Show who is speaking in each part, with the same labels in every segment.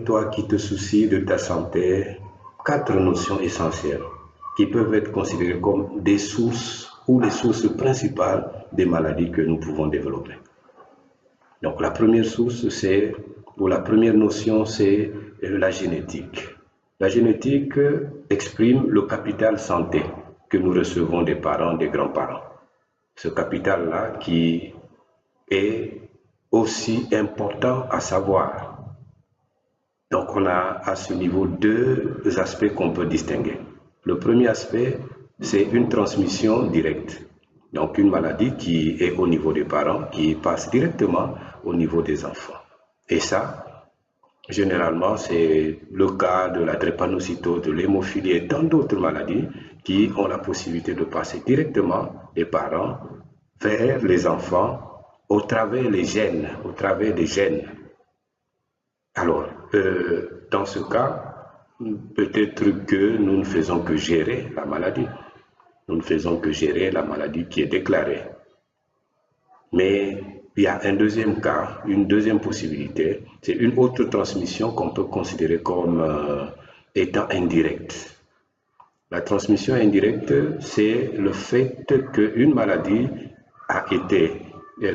Speaker 1: toi qui te soucies de ta santé, 4 notions essentielles qui peuvent être considérées comme des sources ou les sources principales des maladies que nous pouvons développer. Donc la première source, la première notion, c'est la génétique. La génétique exprime le capital santé que nous recevons des parents, des grands-parents. Ce capital-là qui est aussi important à savoir. Donc on a à ce niveau 2 aspects qu'on peut distinguer. Le premier aspect, c'est une transmission directe. Donc une maladie qui est au niveau des parents, qui passe directement au niveau des enfants. Et ça, généralement, c'est le cas de la drépanocytose, de l'hémophilie et tant d'autres maladies qui ont la possibilité de passer directement des parents vers les enfants au travers des gènes. Alors, dans ce cas, peut-être que nous ne faisons que gérer la maladie. Nous ne faisons que gérer la maladie qui est déclarée. Mais il y a un deuxième cas, une deuxième possibilité, c'est une autre transmission qu'on peut considérer comme étant indirecte. La transmission indirecte, c'est le fait qu'une maladie a été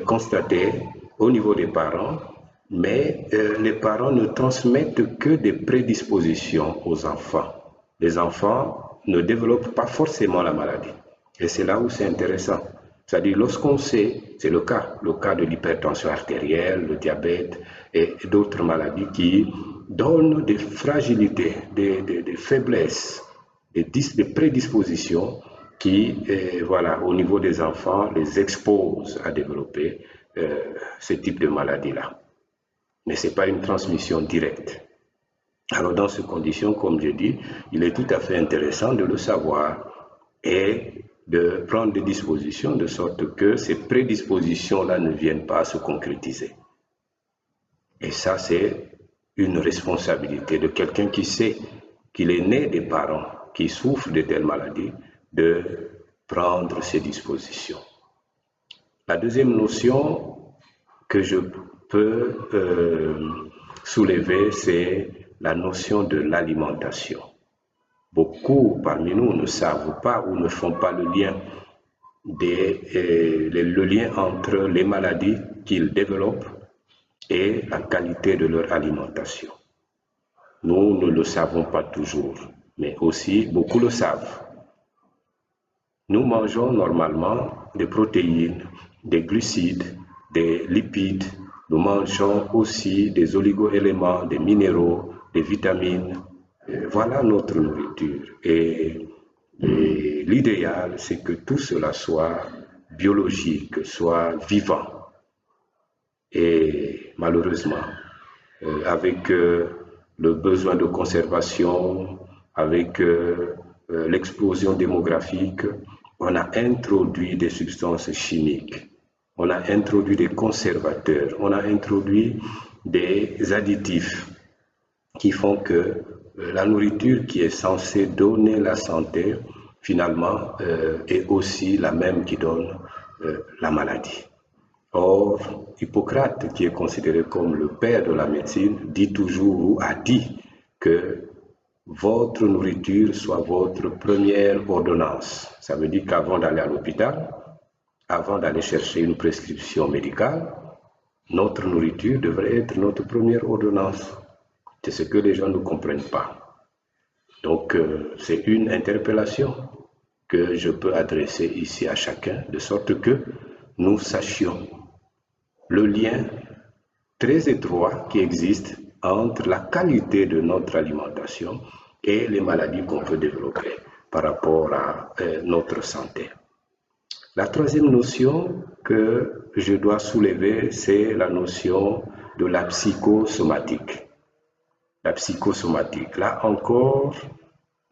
Speaker 1: constatée au niveau des parents, mais les parents ne transmettent que des prédispositions aux enfants. Les enfants ne développent pas forcément la maladie. Et c'est là où c'est intéressant. C'est-à-dire, lorsqu'on sait, c'est le cas de l'hypertension artérielle, le diabète et d'autres maladies qui donnent des fragilités, des faiblesses, des prédispositions qui, au niveau des enfants, les exposent à développer ce type de maladie-là. Mais ce n'est pas une transmission directe. Alors, dans ces conditions, comme je dis, il est tout à fait intéressant de le savoir et de prendre des dispositions de sorte que ces prédispositions-là ne viennent pas se concrétiser. Et ça, c'est une responsabilité de quelqu'un qui sait qu'il est né des parents qui souffrent de telles maladies, de prendre ces dispositions. La deuxième notion que je peux soulever, c'est la notion de l'alimentation. Beaucoup parmi nous ne savent pas ou ne font pas le lien entre les maladies qu'ils développent et la qualité de leur alimentation. Nous ne le savons pas toujours, mais aussi beaucoup le savent. Nous mangeons normalement des protéines, des glucides, des lipides. Nous mangeons aussi des oligo-éléments, des minéraux, des vitamines. Voilà notre nourriture. Et l'idéal, c'est que tout cela soit biologique, soit vivant. Et malheureusement, avec le besoin de conservation, avec l'explosion démographique, on a introduit des substances chimiques, on a introduit des conservateurs, on a introduit des additifs qui font que la nourriture qui est censée donner la santé, finalement, est aussi la même qui donne la maladie. Or, Hippocrate, qui est considéré comme le père de la médecine, dit toujours ou a dit que votre nourriture soit votre première ordonnance. Ça veut dire qu'avant d'aller à l'hôpital, avant d'aller chercher une prescription médicale, notre nourriture devrait être notre première ordonnance. C'est ce que les gens ne comprennent pas. Donc, c'est une interpellation que je peux adresser ici à chacun, de sorte que nous sachions le lien très étroit qui existe entre la qualité de notre alimentation et les maladies qu'on peut développer par rapport à notre santé. La troisième notion que je dois soulever, c'est la notion de la psychosomatique. La psychosomatique, là encore,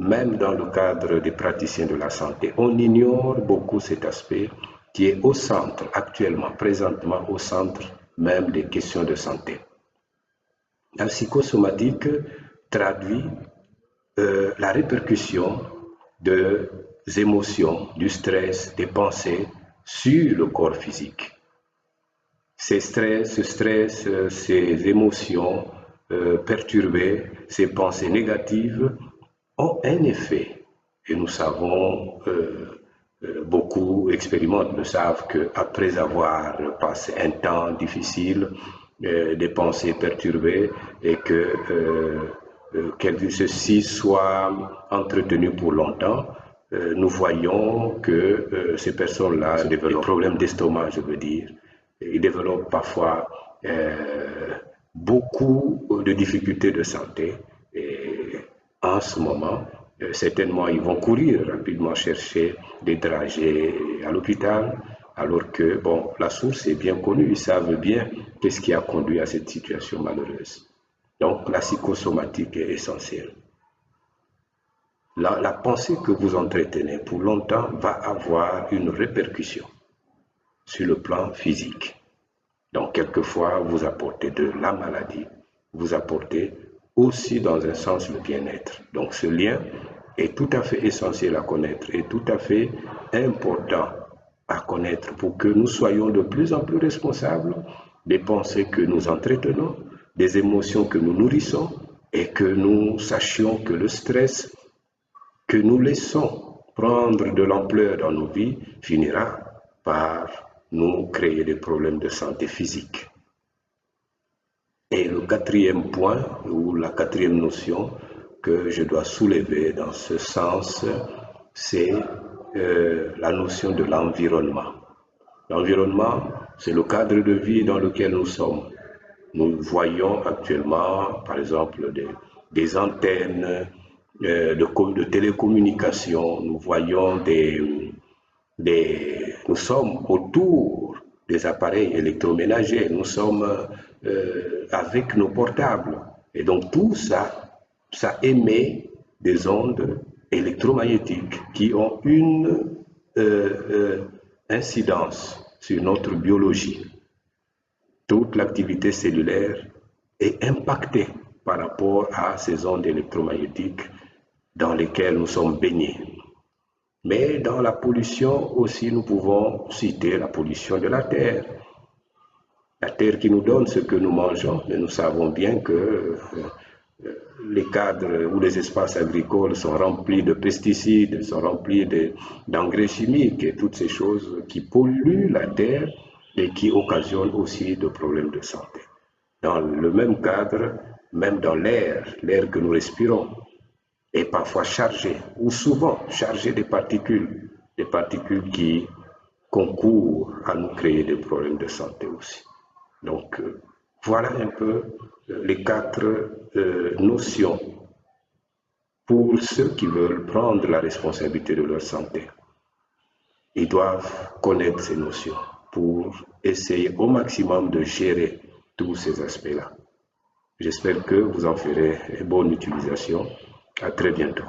Speaker 1: même dans le cadre des praticiens de la santé, on ignore beaucoup cet aspect qui est au centre, actuellement, présentement au centre même des questions de santé. La psychosomatique traduit la répercussion des émotions, du stress, des pensées sur le corps physique. Ces stress, ces émotions perturbées, ces pensées négatives ont un effet. Et nous savons, beaucoup expérimentent, le savent qu'après avoir passé un temps difficile, des pensées perturbées, et que ceci soit entretenu pour longtemps, nous voyons que ces personnes-là développent des problèmes d'estomac, je veux dire. Ils développent parfois beaucoup de difficultés de santé. Et en ce moment, certainement, ils vont courir rapidement chercher des dragées à l'hôpital, alors que, bon, la source est bien connue. Ils savent bien qu'est-ce qui a conduit à cette situation malheureuse. Donc, la psychosomatique est essentielle. La pensée que vous entretenez pour longtemps va avoir une répercussion sur le plan physique. Donc, quelquefois, vous apportez de la maladie, vous apportez aussi dans un sens le bien-être. Donc, ce lien est tout à fait essentiel à connaître et tout à fait important à connaître pour que nous soyons de plus en plus responsables des pensées que nous entretenons, des émotions que nous nourrissons et que nous sachions que le stress que nous laissons prendre de l'ampleur dans nos vies finira par nous créer des problèmes de santé physique. Et le quatrième point, ou la quatrième notion que je dois soulever dans ce sens, c'est la notion de l'environnement. L'environnement, c'est le cadre de vie dans lequel nous sommes. Nous voyons actuellement, par exemple, des antennes de télécommunications, nous voyons nous sommes autour des appareils électroménagers, nous sommes avec nos portables. Et donc tout ça, ça émet des ondes électromagnétiques qui ont une incidence sur notre biologie. Toute l'activité cellulaire est impactée par rapport à ces ondes électromagnétiques dans lesquelles nous sommes baignés. Mais dans la pollution aussi, nous pouvons citer la pollution de la terre. La terre qui nous donne ce que nous mangeons, mais nous savons bien que les cadres ou les espaces agricoles sont remplis de pesticides, sont remplis d'engrais chimiques et toutes ces choses qui polluent la terre et qui occasionnent aussi de problèmes de santé. Dans le même cadre, même dans l'air que nous respirons, est parfois chargé, ou souvent chargé des particules qui concourent à nous créer des problèmes de santé aussi. Donc, voilà un peu les quatre notions pour ceux qui veulent prendre la responsabilité de leur santé. Ils doivent connaître ces notions pour essayer au maximum de gérer tous ces aspects-là. J'espère que vous en ferez bonne utilisation. À très bientôt.